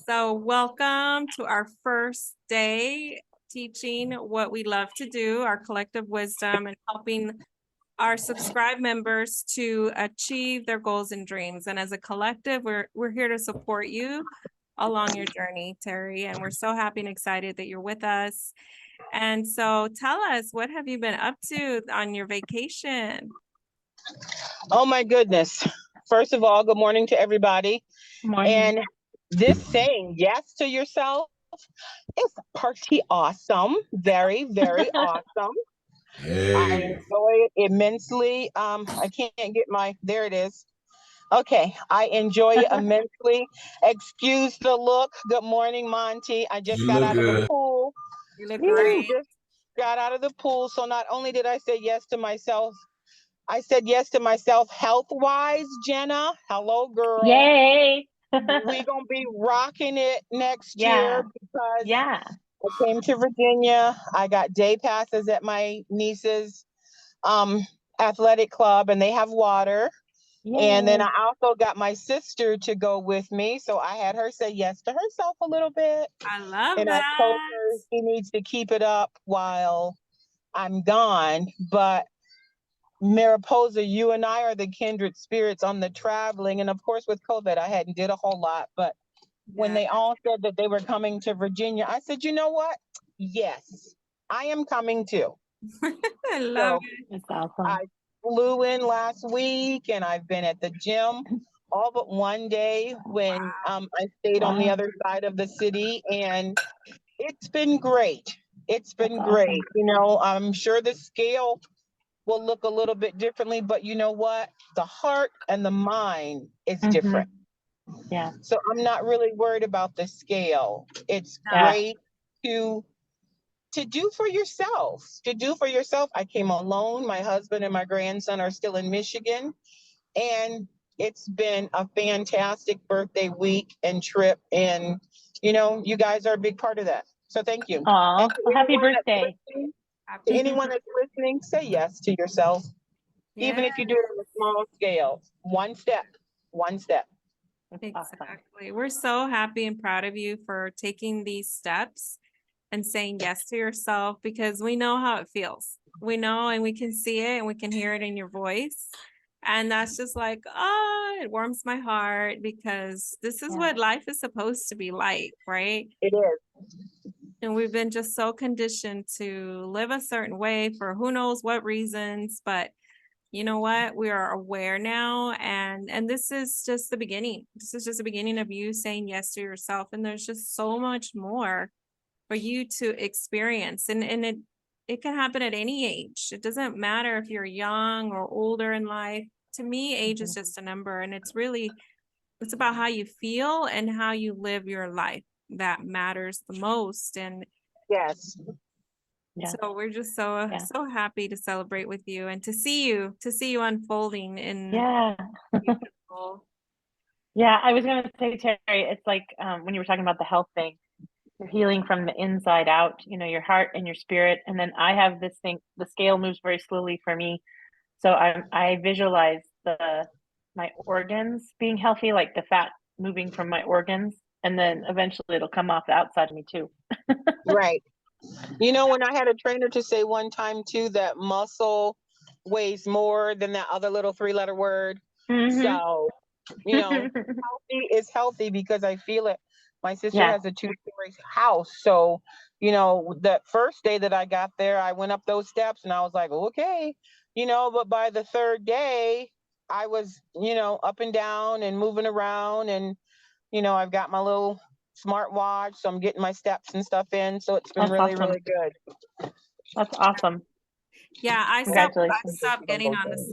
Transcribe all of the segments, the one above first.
So welcome to our first day teaching what we love to do, our collective wisdom, and helping our subscribed members to achieve their goals and dreams. And as a collective, we're here to support you along your journey, Terry. And we're so happy and excited that you're with us. And so tell us, what have you been up to on your vacation? Oh my goodness. First of all, good morning to everybody. Morning. And this saying yes to yourself is pretty awesome. Very, very awesome. I enjoy it immensely. I can't get there it is. Okay, I enjoy it immensely. Excuse the look. Good morning, Monty. I just got out of the pool. You look great. Just got out of the pool. So not only did I say yes to myself, I said yes to myself health-wise, Jenna. Hello, girl. Yay. We're going to be rocking it next year because I came to Virginia. I got day passes at my niece's athletic club, and they have water. Yay. And then I also got my sister to go with me. So I had her say yes to herself a little bit. I love and that. I told her she needs to keep it up while I'm gone. But Mariposa, you and I are the kindred spirits on the traveling. And of course, with COVID, I hadn't did a whole lot. But when they all said that they were coming to Virginia, I said, you know what? Yes, I am coming too. I love it. That's awesome. I flew in last week and I've been at the gym all but one day when I stayed on the other side of the city, and it's been great. It's been great. Awesome. You know, I'm sure the scale will look a little bit differently, but you know what? The heart and the mind is different. Yeah. So I'm not really worried about the scale. It's great to do for yourself. To do for yourself. I came alone. My husband and my grandson are still in Michigan, and it's been a fantastic birthday week and trip. And you know, you guys are a big part of that. So thank you. Oh, well, happy birthday. To anyone that's listening, say yes to yourself. Even if you do it on a small scale. One step. Exactly. Awesome. We're so happy and proud of you for taking these steps and saying yes to yourself, because we know how it feels. We know, and we can see it and we can hear it in your voice. And that's just like, oh, it warms my heart, because this is what life is supposed to be like, right? It is. And we've been just so conditioned to live a certain way for who knows what reasons, but you know what? We are aware now, and this is just the beginning. This is just the beginning of you saying yes to yourself, and there's just so much more for you to experience, and it can happen at any age. It doesn't matter if you're young or older in life. To me, age is just a number, and it's about how you feel and how you live your life that matters the most. And yes. So we're just so happy to celebrate with you and to see you unfolding in I was gonna say, Terry, it's like when you were talking about the health thing, you're healing from the inside out, you know, your heart and your spirit. And then I have this thing, the scale moves very slowly for me. So I visualize my organs being healthy, like the fat moving from my organs, and then eventually it'll come off the outside of me too. Right. You know, when I had a trainer to say one time too, that muscle weighs more than that other little 3-letter word. So, you know, healthy is healthy because I feel it. My sister has a 2-story house. So, you know, the first day that I got there, I went up those steps and I was like, okay, you know, but by the third day, I was, you know, up and down and moving around, and, you know, I've got my little smartwatch, so I'm getting my steps and stuff in. So it's been really good. That's awesome. Yeah, I stopped getting on this.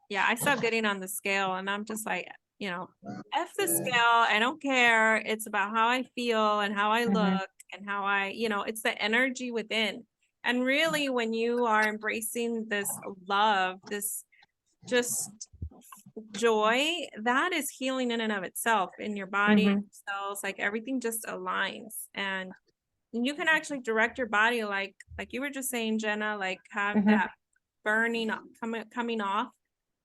Yeah, I stopped getting on the scale, and I'm just like, you know, F the scale. I don't care. It's about how I feel and how I look and how I, you know, it's the energy within. And really, when you are embracing this love, this just joy, that is healing in and of itself in your body, cells, like everything just aligns. And you can actually direct your body, like you were just saying, Jenna, like have that burning coming off.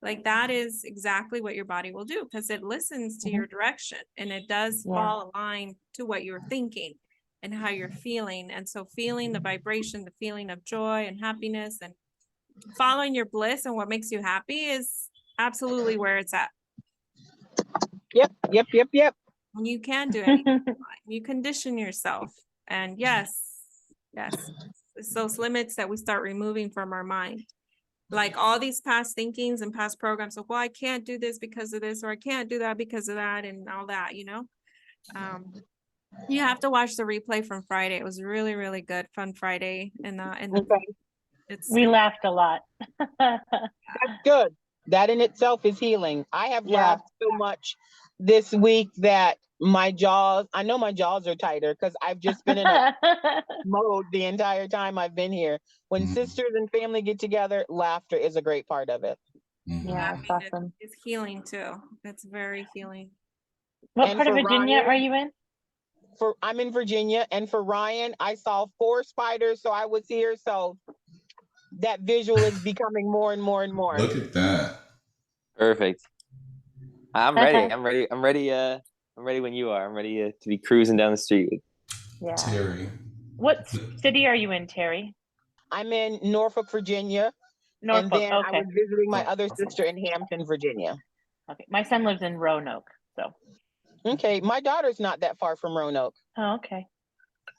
like that is exactly what your body will do, because it listens to your direction, and it does Yeah. fall aligned to what you're thinking and how you're feeling. And so feeling the vibration, the feeling of joy and happiness, and following your bliss and what makes you happy is absolutely where it's at. Yep, yep, yep, yep. And you can do anything. You condition yourself. And yes, it's those limits that we start removing from our mind. Like all these past thinkings and past programs of, well, I can't do this because of this, or I can't do that because of that, and all that, you know. You have to watch the replay from Friday. It was really, really good, fun Friday, and Okay. We laughed a lot. That's good. That in itself is healing. I have laughed so much this week that I know my jaws are tighter because I've just been in a mode the entire time I've been here. When sisters and family get together, laughter is a great part of it. Yeah, it's awesome. It's healing too. It's very healing. What part of Virginia are you in? I'm in Virginia, and for Ryan, I saw 4 spiders, so I was here. So that visual is becoming more and more and more. Look at that. Perfect. I'm ready. I'm ready. I'm ready. I'm ready when you are. I'm ready to be cruising down the street. Yeah. Terry. What city are you in, Terry? I'm in Norfolk, Virginia. Norfolk. And then Okay. I was visiting my other sister in Hampton, Virginia. Okay. My son lives in Roanoke. So. Okay. My daughter's not that far from Roanoke. Oh, okay.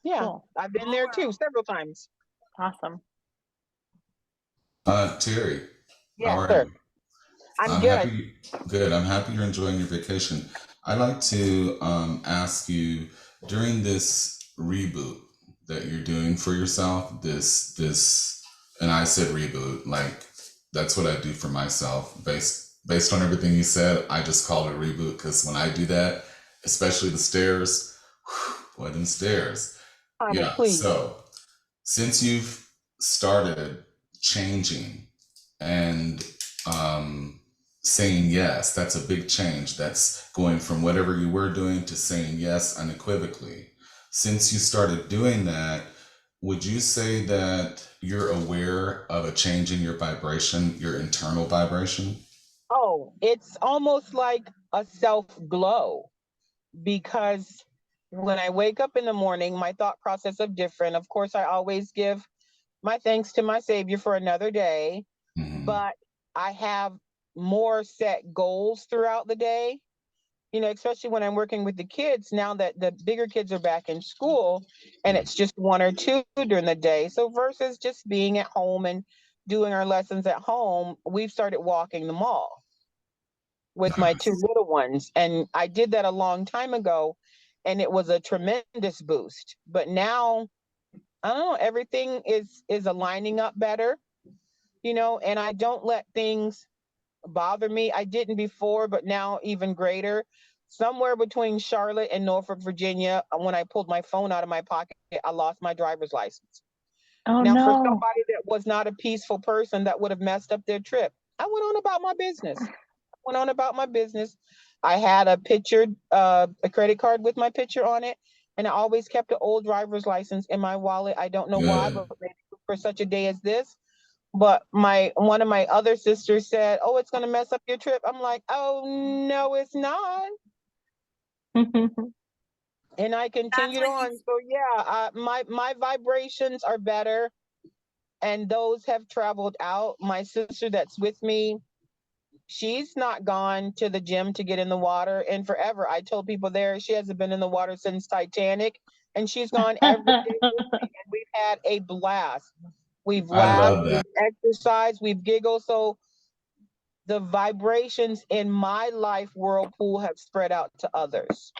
Yeah. Cool. I've been there too, several times. Awesome. Terry. Yeah, sir. I'm good. Happy, good. I'm happy you're enjoying your vacation. I'd like to ask you, during this reboot that you're doing for yourself, and I said reboot, like that's what I do for myself based on everything you said. I just call it a reboot because when I do that, especially the stairs, boy, them stairs. Yeah. Please. So since you've started changing and saying yes, that's a big change. That's going from whatever you were doing to saying yes unequivocally. Since you started doing that, would you say that you're aware of a change in your vibration, your internal vibration? Oh, it's almost like a self-glow, because when I wake up in the morning, my thought process is different. Of course, I always give my thanks to my Savior for another day, but I have more set goals throughout the day, you know, especially when I'm working with the kids now that the bigger kids are back in school and it's just 1 or 2 during the day. So versus just being at home and doing our lessons at home, we've started walking the mall with my 2 little ones. And I did that a long time ago, and it was a tremendous boost. But now, I don't know, everything is aligning up better, you know, and I don't let things bother me. I didn't before, but now even greater. Somewhere between Charlotte and Norfolk, Virginia, when I pulled my phone out of my pocket, I lost my driver's license. Oh, now, no. for somebody that was not a peaceful person, that would have messed up their trip. I went on about my business. I had a pictured, a credit card with my picture on it, and I always kept an old driver's license in my wallet. I don't know why, but maybe for such a day as this. But one of my other sisters said, "Oh, it's going to mess up your trip." I'm like, "Oh, no, it's not." And I continued on. So yeah, my vibrations are better, and those have traveled out. My sister that's with me, she's not gone to the gym to get in the water in forever. I told people there she hasn't been in the water since Titanic, and she's gone every day with me, and we've had a blast. We've laughed, we've exercised, we've giggled. So the vibrations in my life whirlpool have spread out to others.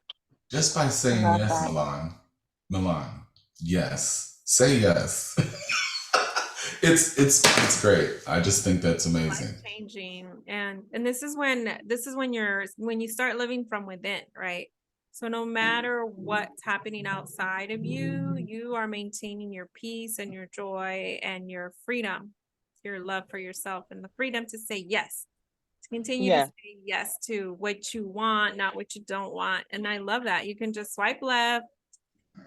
Just by saying yes, Milan, yes, say yes. It's great. I just think that's amazing. Changing, and this is when you start living from within, right? So no matter what's happening outside of you, you are maintaining your peace and your joy and your freedom, your love for yourself, and the freedom to say yes, to continue to say yes to what you want, not what you don't want. And I love that. You can just swipe left,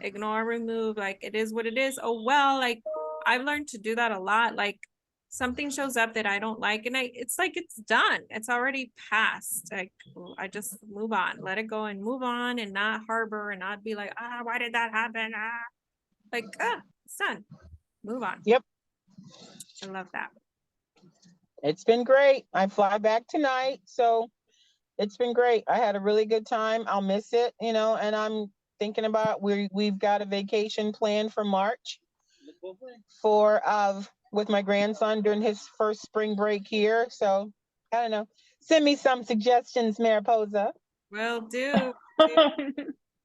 ignore, remove, like it is what it is. Oh, well, like I've learned to do that a lot. Like something shows up that I don't like, and it's like, it's done. It's already passed. Like, I just move on, let it go and move on, and not harbor and not be like, why did that happen? Like, it's done. Move on. Yep. I love that. It's been great. I fly back tonight, so it's been great. I had a really good time. I'll miss it, and I'm thinking about we've got a vacation planned for March with my grandson during his first spring break here. So I don't know. Send me some suggestions, Mariposa. Will do.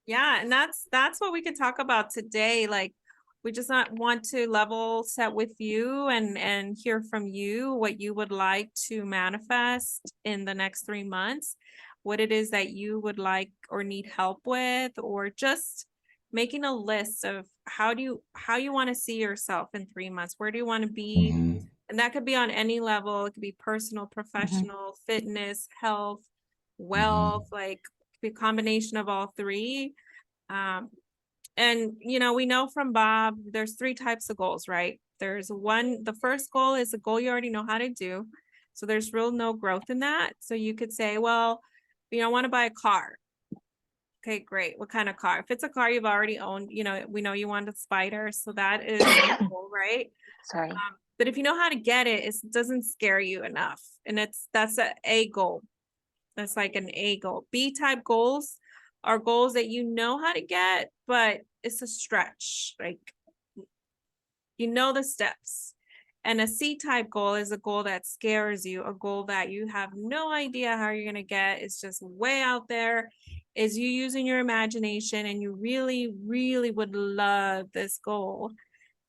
Yeah, and that's what we can talk about today. Like, we just not want to level set with you and hear from you what you would like to manifest in the next 3 months, what it is that you would like or need help with, or just making a list of how you want to see yourself in 3 months. Where do you want to be? Mhm. And that could be on any level. It could be personal, professional, fitness, health, wealth, like, it could be a combination of all three. And we know from Bob, there's 3 types of goals, right? The first goal is a goal you already know how to do. So there's real no growth in that. So you could say, well, I want to buy a car. Okay, great. What kind of car? If it's a car you've already owned, we know you want a Spider. So that is a goal, right? Sorry. But if you know how to get it, it doesn't scare you enough. And that's a goal. That's like an A goal. B type goals are goals that you know how to get, but it's a stretch. Like, the steps. And a C type goal is a goal that scares you, a goal that you have no idea how you're going to get. It's just way out there. Is you using your imagination, and you really, really would love this goal.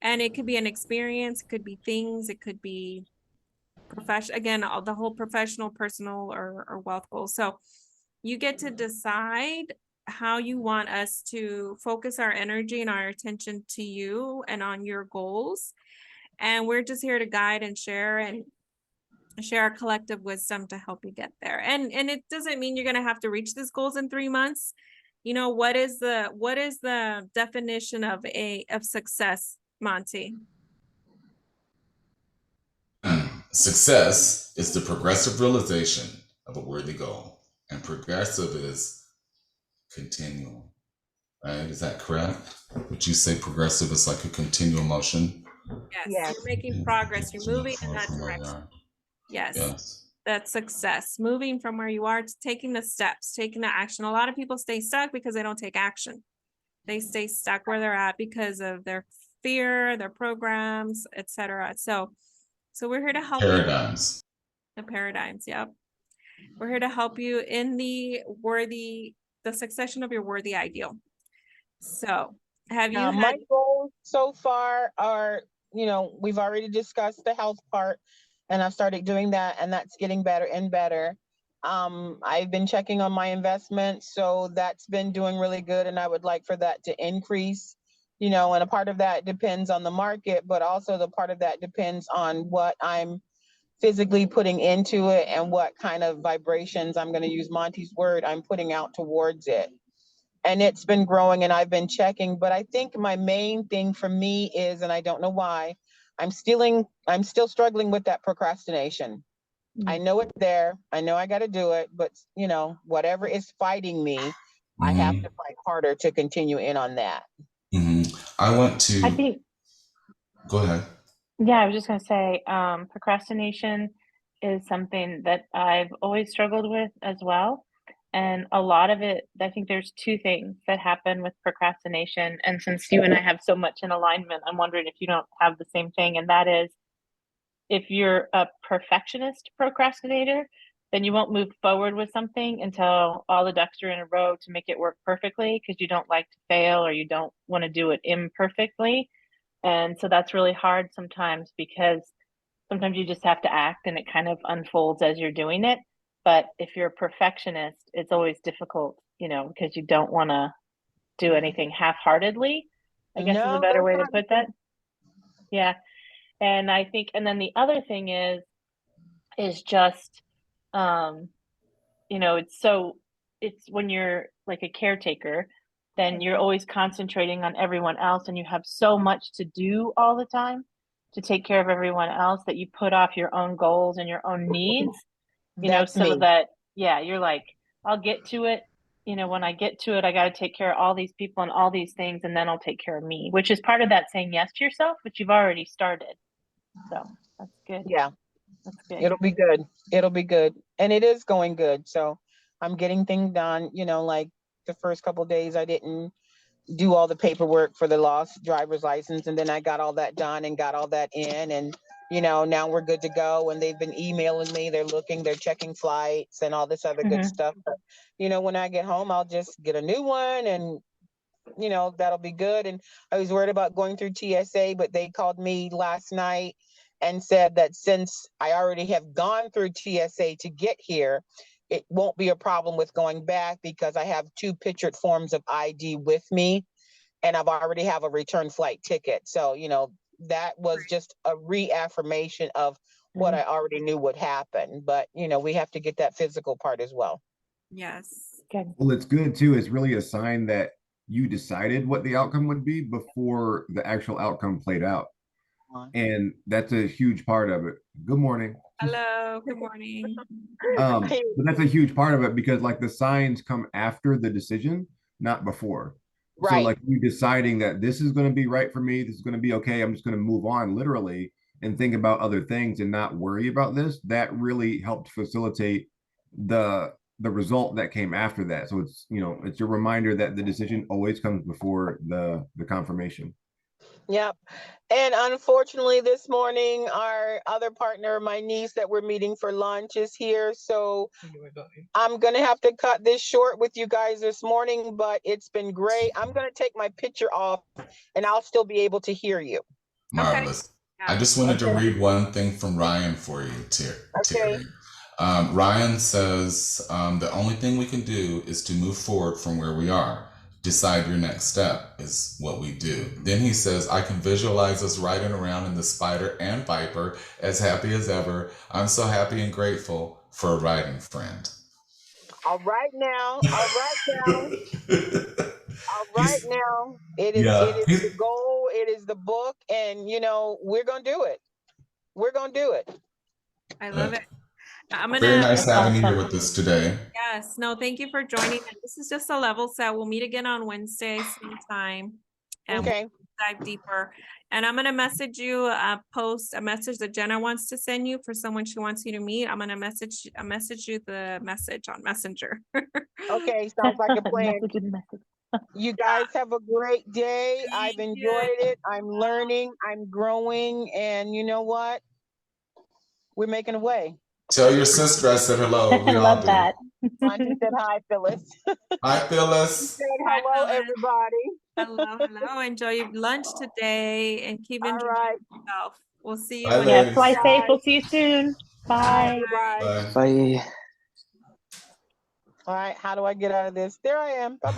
And it could be an experience, it could be things, it could be profession, again, the whole professional, personal, or wealth goals. So you get to decide how you want us to focus our energy and our attention to you and on your goals. And we're just here to guide and share our collective wisdom to help you get there. And it doesn't mean you're going to have to reach these goals in 3 months. What is the definition of success, Monty? Success is the progressive realization of a worthy goal, and progressive is continual. Right? Is that correct? Would you say progressive is like a continual motion? Yes. You're making progress. You're moving in that direction. Yes. That's success. Moving from where you are to taking the steps, taking the action. A lot of people stay stuck because they don't take action. They stay stuck where they're at because of their fear, their programs, etc. So we're here to help Paradigms. you. The paradigms, yep. We're here to help you in the succession of your worthy ideal. So have you had my goals so far are, we've already discussed the health part, and I've started doing that, and that's getting better and better. I've been checking on my investments, so that's been doing really good, and I would like for that to increase, and a part of that depends on the market, but also the part of that depends on what I'm physically putting into it and what kind of vibrations, I'm going to use Monty's word, I'm putting out towards it. And it's been growing, and I've been checking, but I think my main thing for me is, and I don't know why, I'm still struggling with that procrastination. I know it's there. I know I got to do it, but whatever is fighting me, I have to fight harder to continue in on that. I think, go ahead. Yeah, I was just going to say, procrastination is something that I've always struggled with as well. And a lot of it, I think there's 2 things that happen with procrastination. And since you and I have so much in alignment, I'm wondering if you don't have the same thing. And that is, if you're a perfectionist procrastinator, then you won't move forward with something until all the ducks are in a row to make it work perfectly, because you don't like to fail, or you don't want to do it imperfectly. And so that's really hard sometimes, because sometimes you just have to act and it kind of unfolds as you're doing it. But if you're a perfectionist, it's always difficult, because you don't want to do anything half-heartedly, I guess is a better way to put that. Yeah. And I think, and then the other thing is just, it's when you're like a caretaker, then you're always concentrating on everyone else, and you have so much to do all the time. to take care of everyone else that you put off your own goals and your own needs, That's so me. that, yeah, you're like, I'll get to it. When I get to it, I got to take care of all these people and all these things, and then I'll take care of me, which is part of that saying yes to yourself, which you've already started. So that's good. Yeah, That's good. it'll be good. It'll be good. And it is going good. So I'm getting things done. Like the first couple of days I didn't do all the paperwork for the lost driver's license, and then I got all that done and got all that in, and now we're good to go. And they've been emailing me, they're checking flights and all this other good stuff. But when I get home, I'll just get a new one, and that'll be good. And I was worried about going through TSA, but they called me last night and said that since I already have gone through TSA to get here, it won't be a problem with going back because I have 2 pictured forms of ID with me, and I've already have a return flight ticket. So, that was just a reaffirmation of what I already knew would happen. But, we have to get that physical part as well. Yes. Good. Well, it's good too. It's really a sign that you decided what the outcome would be before the actual outcome played out. And that's a huge part of it. Good morning. Hello, good morning. But that's a huge part of it because like the signs come after the decision, not before. Right. So like you deciding that this is going to be right for me, this is going to be okay, I'm just going to move on literally and think about other things and not worry about this. That really helped facilitate the result that came after that. So it's it's a reminder that the decision always comes before the confirmation. Yep. And unfortunately, this morning, our other partner, my niece that we're meeting for lunch, is here. So I'm going to have to cut this short with you guys this morning, but it's been great. I'm going to take my picture off and I'll still be able to hear you. Marvelous. Yeah. I just wanted to read one thing from Ryan for you, Terry. Okay. Ryan says, the only thing we can do is to move forward from where we are. Decide your next step is what we do. Then he says, I can visualize us riding around in the Spider and Viper as happy as ever. I'm so happy and grateful for a riding friend. All right now. All right now. All right now. It is the goal. It is the book. And, we're going to do it. We're going to do it. I love it. Very nice having you here with us today. Yes. No, thank you for joining. This is just a level set. We'll meet again on Wednesday, same time. And Okay. we'll dive deeper. And I'm going to message you, post a message that Jenna wants to send you for someone she wants you to meet. I'm going to message you the message on Messenger. Okay. Sounds like a plan. You guys have a great day. I've Thank enjoyed you. it. I'm learning. I'm growing. And you know what? We're making a way. Tell your sister I said hello. We I all love do. that. Auntie said hi, Phyllis. Hi, Phyllis. Said hello, Phyllis. everybody. Hello. Enjoy your lunch today and keep All enjoying right. yourself. We'll see you. Bye, when- ladies. Yeah, fly safe. Bye. We'll see you soon. Bye. Bye. Bye. Bye. All right. How do I get out of this? There I am. Bye-bye.